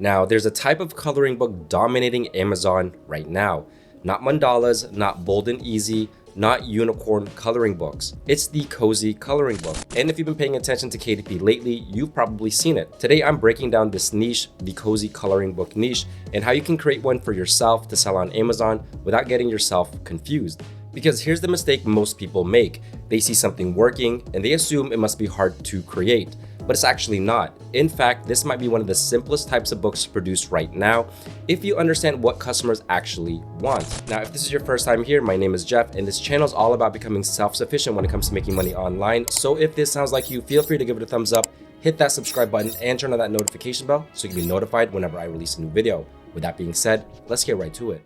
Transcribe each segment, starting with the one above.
Now, there's a type of coloring book dominating Amazon right now. Not mandalas, not bold and easy, not unicorn coloring books. It's the cozy coloring book. And if you've been paying attention to KDP lately, you've probably seen it. Today, I'm breaking down this niche, the cozy coloring book niche, and how you can create one for yourself to sell on Amazon without getting yourself confused. Because here's the mistake most people make. They see something working and they assume it must be hard to create, but it's actually not. In fact, this might be one of the simplest types of books produced right now if you understand what customers actually want. Now, if this is your first time here, my name is Jeff, and this channel is all about becoming self-sufficient when it comes to making money online. So if this sounds like you, feel free to give it a thumbs up, hit that subscribe button, and turn on that notification bell so you can be notified whenever I release a new video. With that being said, let's get right to it.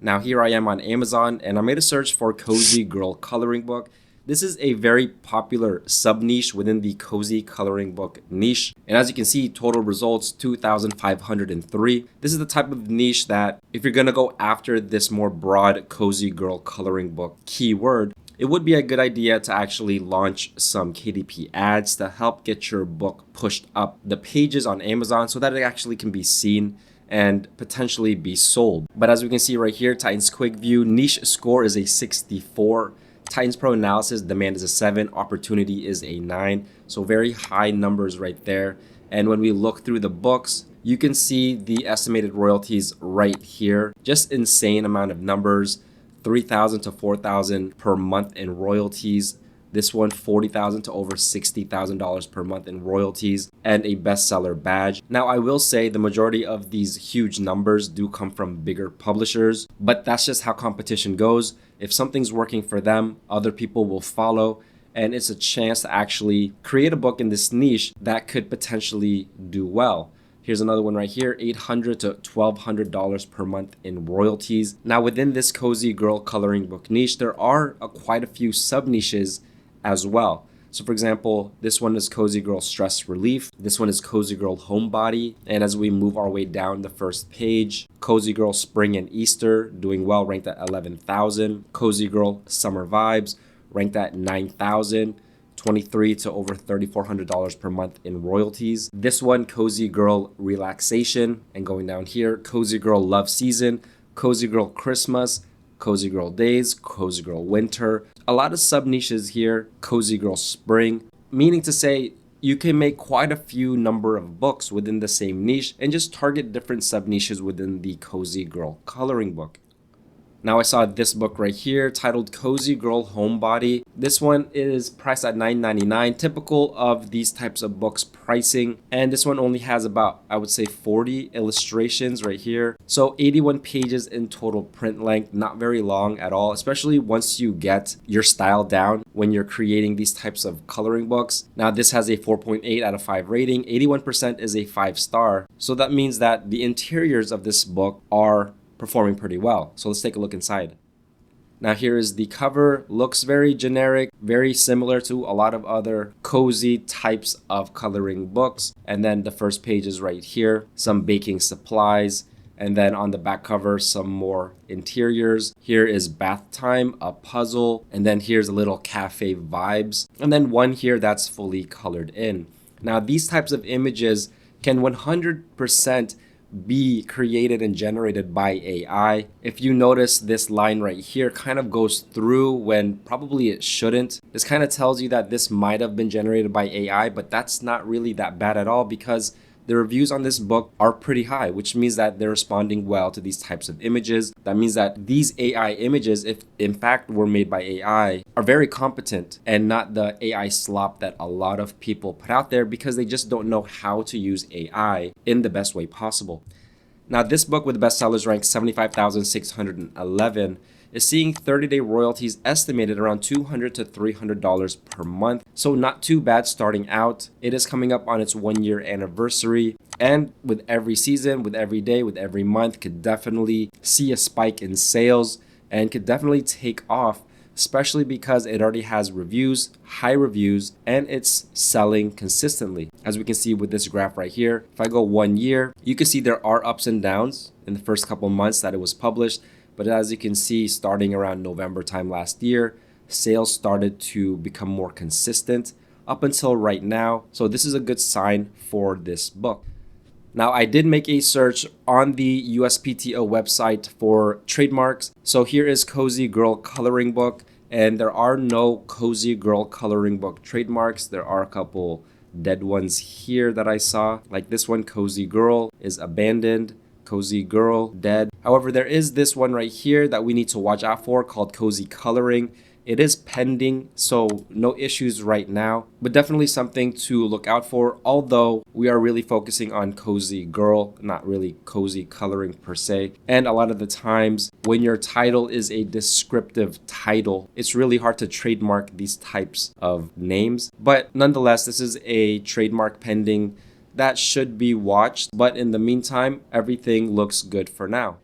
Now, here I am on Amazon, and I made a search for cozy girl coloring book. This is a very popular sub-niche within the cozy coloring book niche. And as you can see, total results 2,503. This is the type of niche that if you're gonna go after this more broad cozy girl coloring book keyword, it would be a good idea to actually launch some KDP ads to help get your book pushed up the pages on Amazon so that it actually can be seen and potentially be sold. But as we can see right here, Titans Quick View niche score is a 64. Titans Pro Analysis demand is a 7, opportunity is a 9. So very high numbers right there. And when we look through the books, you can see the estimated royalties right here. Just insane amount of numbers, 3,000 to 4,000 per month in royalties. This one, $40,000 to over $60,000 per month in royalties, and a bestseller badge. Now, I will say the majority of these huge numbers do come from bigger publishers, but that's just how competition goes. If something's working for them, other people will follow, and it's a chance to actually create a book in this niche that could potentially do well. Here's another one right here, $800 to $1,200 per month in royalties. Now, within this cozy girl coloring book niche, there are quite a few sub-niches as well. So for example, this one is Cozy Girl Stress Relief. This one is Cozy Girl Homebody. And as we move our way down the first page, Cozy Girl Spring and Easter, doing well, ranked at 11,000. Cozy Girl Summer Vibes, ranked at 9,000. 23 to over $3,400 per month in royalties. This one, Cozy Girl Relaxation, and going down here, Cozy Girl Love Season, Cozy Girl Christmas, Cozy Girl Days, Cozy Girl Winter. A lot of sub niches here, Cozy Girl Spring, meaning to say you can make quite a few number of books within the same niche and just target different sub niches within the cozy girl coloring book. Now I saw this book right here titled Cozy Girl Homebody. This one is priced at $9.99, typical of these types of books pricing. And this one only has about, I would say, 40 illustrations right here. So 81 pages in total print length, not very long at all, especially once you get your style down when you're creating these types of coloring books. Now this has a 4.8 out of 5 rating, 81% is a 5-star. So that means that the interiors of this book are performing pretty well. So let's take a look inside. Now here is the cover. Looks very generic, very similar to a lot of other cozy types of coloring books. And then the first page is right here, some baking supplies. And then on the back cover, some more interiors. Here is bath time, a puzzle. And then here's a little cafe vibes. And then one here that's fully colored in. Now these types of images can 100% be created and generated by AI. If you notice, this line right here kind of goes through when probably it shouldn't. This kind of tells you that this might have been generated by AI, but that's not really that bad at all because the reviews on this book are pretty high, which means that they're responding well to these types of images. That means that these AI images, if in fact were made by AI, are very competent and not the AI slop that a lot of people put out there because they just don't know how to use AI in the best way possible. Now, this book with bestsellers ranked 75,611 is seeing 30-day royalties estimated around $200 to $300 per month. So not too bad starting out. It is coming up on its 1-year anniversary. And with every season, with every day, with every month, could definitely see a spike in sales and could definitely take off, especially because it already has reviews, high reviews, and it's selling consistently. As we can see with this graph right here, if I go 1 year, you can see there are ups and downs in the first couple months that it was published. But as you can see, starting around November time last year, sales started to become more consistent up until right now. So this is a good sign for this book. Now, I did make a search on the USPTO website for trademarks. So here is Cozy Girl Coloring Book, and there are no Cozy Girl Coloring Book trademarks. There are a couple dead ones here that I saw, like this one, Cozy Girl is abandoned, Cozy Girl dead. However, there is this one right here that we need to watch out for called Cozy Coloring. It is pending, so no issues right now, but definitely something to look out for, although we are really focusing on Cozy Girl, not really Cozy Coloring per se. And a lot of the times when your title is a descriptive title, it's really hard to trademark these types of names. But nonetheless, this is a trademark pending that should be watched. But in the meantime, everything looks good for now.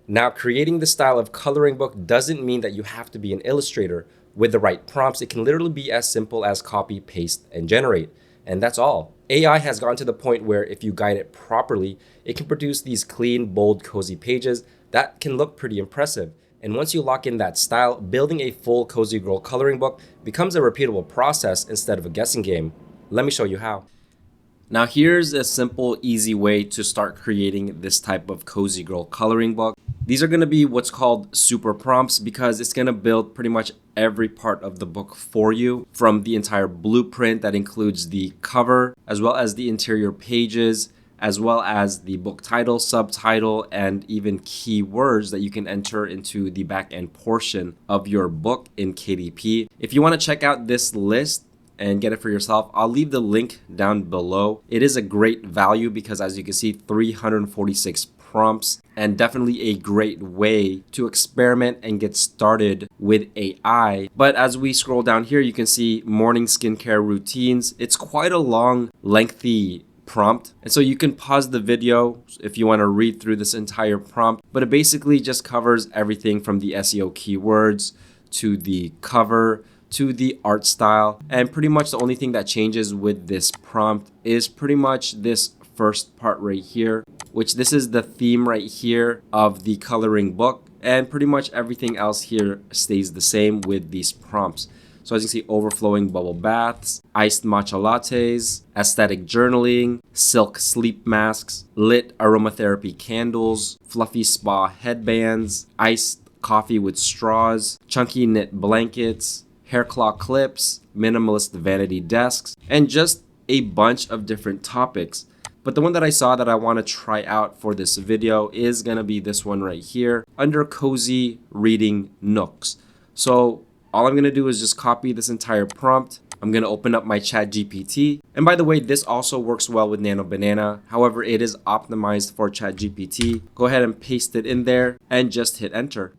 Now, creating the style of coloring book doesn't mean that you have to be an illustrator. With the right prompts, it can literally be as simple as copy, paste, and generate. And that's all. AI has gotten to the point where if you guide it properly, it can produce these clean, bold, cozy pages that can look pretty impressive. And once you lock in that style, building a full Cozy Girl coloring book becomes a repeatable process instead of a guessing game. Let me show you how. Now, here's a simple, easy way to start creating this type of Cozy Girl coloring book. These are going to be what's called super prompts because it's going to build pretty much every part of the book for you, from the entire blueprint that includes the cover, as well as the interior pages, as well as the book title, subtitle, and even keywords that you can enter into the back end portion of your book in KDP. If you want to check out this list and get it for yourself, I'll leave the link down below. It is a great value because, as you can see, 346 prompts, and definitely a great way to experiment and get started with AI. But as we scroll down here, you can see morning skincare routines. It's quite a long, lengthy prompt. And so you can pause the video if you want to read through this entire prompt, but it basically just covers everything from the SEO keywords to the cover to the art style. And pretty much the only thing that changes with this prompt is pretty much this first part right here, which this is the theme right here of the coloring book, and pretty much everything else here stays the same with these prompts. So as you can see, overflowing bubble baths, iced matcha lattes, aesthetic journaling, silk sleep masks, lit aromatherapy candles, fluffy spa headbands, iced coffee with straws, chunky knit blankets, hair claw clips, minimalist vanity desks, and just a bunch of different topics. But the one that I saw that I want to try out for this video is going to be this one right here under Cozy Reading Nooks. So all I'm going to do is just copy this entire prompt. I'm going to open up my ChatGPT. And by the way, this also works well with Nano Banana. However, it is optimized for ChatGPT. Go ahead and paste it in there and just hit enter.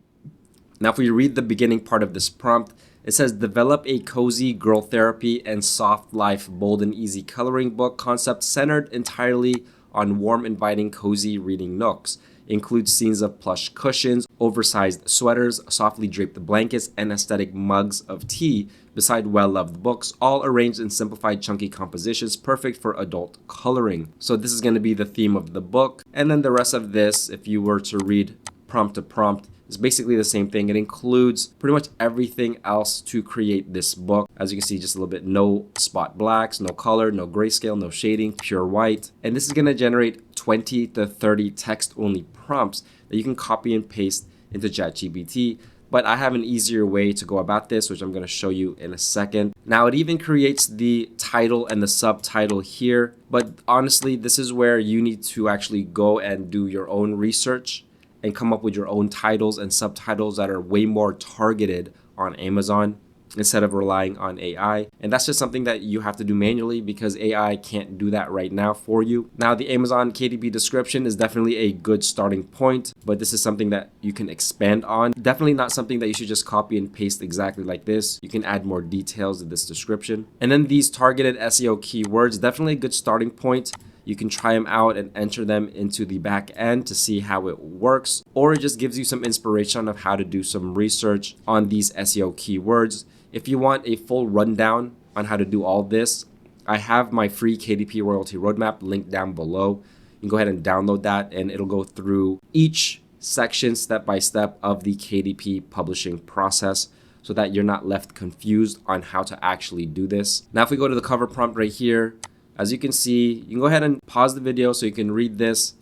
Now, if we read the beginning part of this prompt, it says, develop a cozy girl therapy and soft life, bold and easy coloring book concept centered entirely on warm, inviting, cozy reading nooks. Includes scenes of plush cushions, oversized sweaters, softly draped blankets, and aesthetic mugs of tea beside well-loved books, all arranged in simplified, chunky compositions, perfect for adult coloring. So this is going to be the theme of the book. And then the rest of this, if you were to read prompt to prompt, is basically the same thing. It includes pretty much everything else to create this book. As you can see, just a little bit, no spot blacks, no color, no grayscale, no shading, pure white. And this is going to generate 20 to 30 text-only prompts that you can copy and paste into ChatGPT. But I have an easier way to go about this, which I'm going to show you in a second. Now, it even creates the title and the subtitle here. But honestly, this is where you need to actually go and do your own research and come up with your own titles and subtitles that are way more targeted on Amazon instead of relying on AI. And that's just something that you have to do manually because AI can't do that right now for you. Now, the Amazon KDP description is definitely a good starting point, but this is something that you can expand on. Definitely not something that you should just copy and paste exactly like this. You can add more details to this description. And then these targeted SEO keywords, definitely a good starting point. You can try them out and enter them into the back end to see how it works, or it just gives you some inspiration of how to do some research on these SEO keywords. If you want a full rundown on how to do all this, I have my free KDP royalty roadmap linked down below. You can go ahead and download that, and it'll go through each section step by step of the KDP publishing process so that you're not left confused on how to actually do this. Now, if we go to the cover prompt right here, As you can see, you can go ahead and pause the video so you can read this.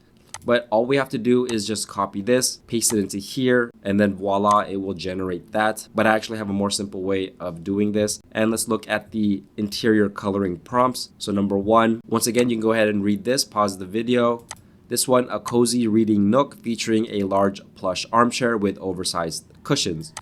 But all we have to do is just copy this, paste it into here, and then voila, it will generate that. But I actually have a more simple way of doing this. And let's look at the interior coloring prompts. So number one, once again, you can go ahead and read this, pause the video. This one, a cozy reading nook featuring a large plush armchair with oversized cushions.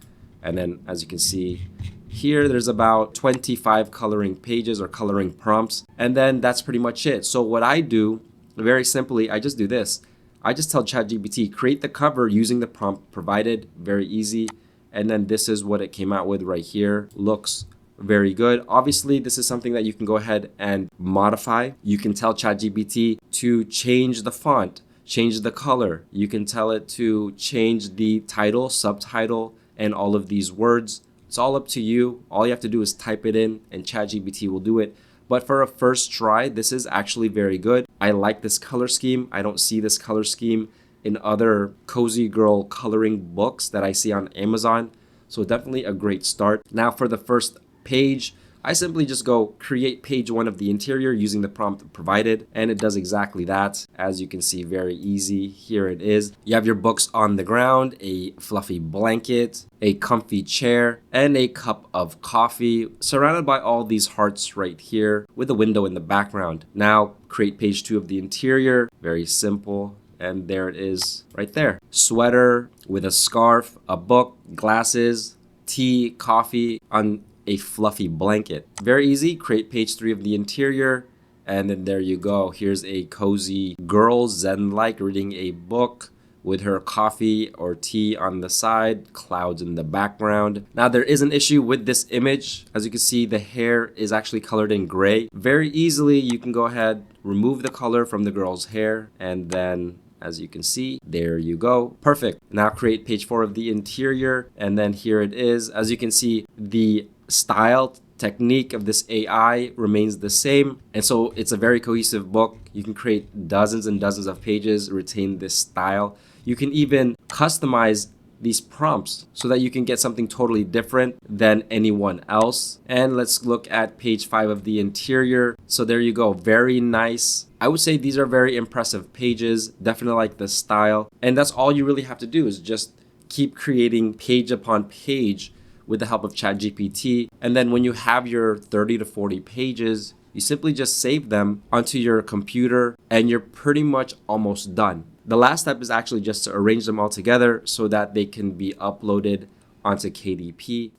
And then as you can see here, there's about 25 coloring pages or coloring prompts. And then that's pretty much it. So what I do, very simply, I just do this. I just tell ChatGPT, create the cover using the prompt provided, very easy. And then this is what it came out with right here. Looks very good. Obviously, this is something that you can go ahead and modify. You can tell ChatGPT to change the font, change the color. You can tell it to change the title, subtitle, and all of these words. It's all up to you. All you have to do is type it in and ChatGPT will do it. But for a first try, this is actually very good. I like this color scheme. I don't see this color scheme in other cozy girl coloring books that I see on Amazon. So definitely a great start. Now for the first page, I simply just go create page one of the interior using the prompt provided, and it does exactly that. As you can see, very easy. Here it is. You have your books on the ground, a fluffy blanket, a comfy chair, and a cup of coffee, surrounded by all these hearts right here with a window in the background. Now create page two of the interior. Very simple. And there it is right there. Sweater with a scarf, a book, glasses, tea, coffee on a fluffy blanket. Very easy. Create page three of the interior. And then there you go. Here's a cozy girl, zen-like, reading a book with her coffee or tea on the side, clouds in the background. Now there is an issue with this image. As you can see, the hair is actually colored in gray. Very easily, you can go ahead, remove the color from the girl's hair, and then as you can see, there you go. Perfect. Now create page four of the interior, and then here it is. As you can see, the style technique of this AI remains the same, and so it's a very cohesive book. You can create dozens and dozens of pages, retain this style. You can even customize these prompts so that you can get something totally different than anyone else. And let's look at page five of the interior. So there you go. Very nice. I would say these are very impressive pages. Definitely like the style. And that's all you really have to do is just keep creating page upon page with the help of ChatGPT. And then when you have your 30 to 40 pages, you simply just save them onto your computer and you're pretty much almost done. The last step is actually just to arrange them all together so that they can be uploaded onto KDP.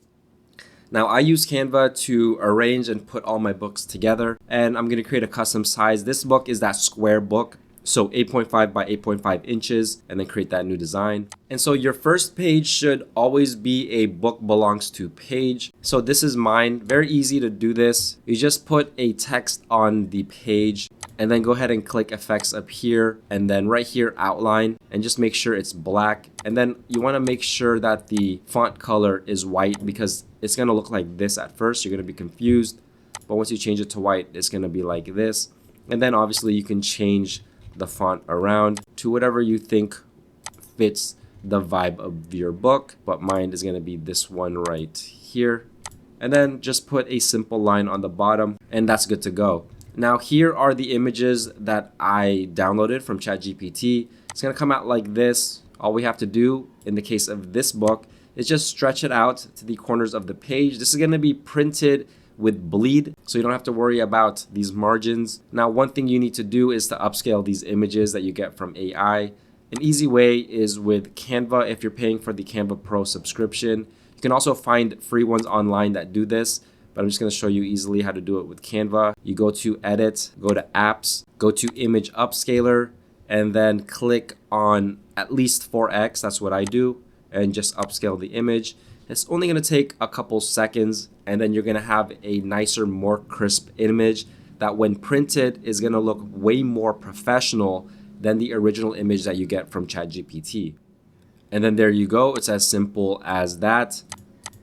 Now I use Canva to arrange and put all my books together, and I'm going to create a custom size. This book is that square book, so 8.5 by 8.5 inches, and then create that new design. And so your first page should always be a book belongs to page. So this is mine. Very easy to do this. You just put a text on the page and then go ahead and click effects up here, and then right here outline, and just make sure it's black. And then you want to make sure that the font color is white, because it's going to look like this at first. You're going to be confused, but once you change it to white, it's going to be like this. And then obviously you can change the font around to whatever you think fits the vibe of your book, but mine is going to be this one right here. And then just put a simple line on the bottom, and that's good to go. Now here are the images that I downloaded from ChatGPT. It's going to come out like this. All we have to do in the case of this book is just stretch it out to the corners of the page. This is going to be printed with bleed, so you don't have to worry about these margins. Now one thing you need to do is to upscale these images that you get from AI. An easy way is with Canva. If you're paying for the Canva Pro subscription, you can also find free ones online that do this, but I'm just going to show you easily how to do it with Canva. You go to Edit, go to Apps, go to Image Upscaler, and then click on at least 4x. That's what I do, and just upscale the image. It's only going to take a couple seconds, and then you're going to have a nicer, more crisp image that when printed is going to look way more professional than the original image that you get from ChatGPT. And then there you go. It's as simple as that,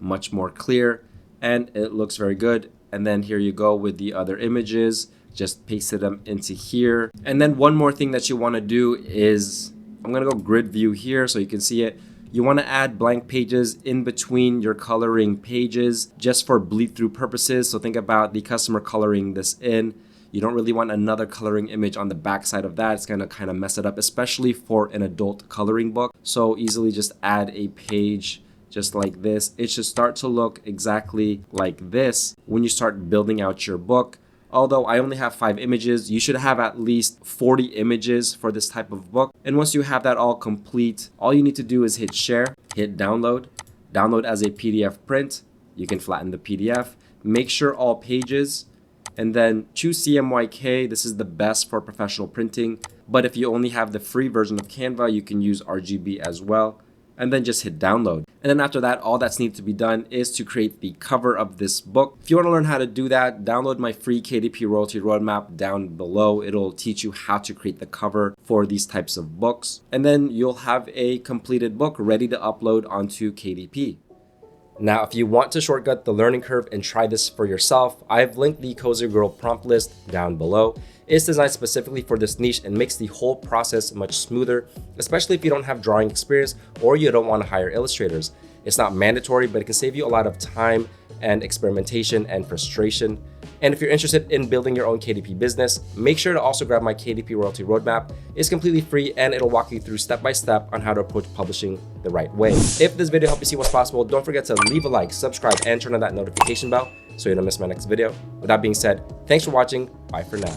much more clear, and it looks very good. And then here you go with the other images. Just pasted them into here. And then one more thing that you want to do is, I'm going to go grid view here so you can see it. You want to add blank pages in between your coloring pages just for bleed through purposes. So think about the customer coloring this in. You don't really want another coloring image on the back side of that. It's gonna kind of mess it up, especially for an adult coloring book. So easily just add a page just like this. It should start to look exactly like this when you start building out your book. Although I only have 5 images, you should have at least 40 images for this type of book. And once you have that all complete, all you need to do is hit share, hit download, download as a PDF print. You can flatten the PDF, make sure all pages, and then choose CMYK. This is the best for professional printing. But if you only have the free version of Canva, you can use RGB as well. And then just hit download. And then after that, all that's needed to be done is to create the cover of this book. If you want to learn how to do that, download my free KDP royalty roadmap down below. It'll teach you how to create the cover for these types of books. And then you'll have a completed book ready to upload onto KDP. Now, if you want to shortcut the learning curve and try this for yourself, I've linked the Cozy Girl prompt list down below. It's designed specifically for this niche and makes the whole process much smoother, especially if you don't have drawing experience or you don't want to hire illustrators. It's not mandatory, but it can save you a lot of time and experimentation and frustration. And if you're interested in building your own KDP business, make sure to also grab my KDP Royalty Roadmap. It's completely free and it'll walk you through step-by-step on how to approach publishing the right way. If this video helped you see what's possible, don't forget to leave a like, subscribe, and turn on that notification bell so you don't miss my next video. With that being said, thanks for watching. Bye for now.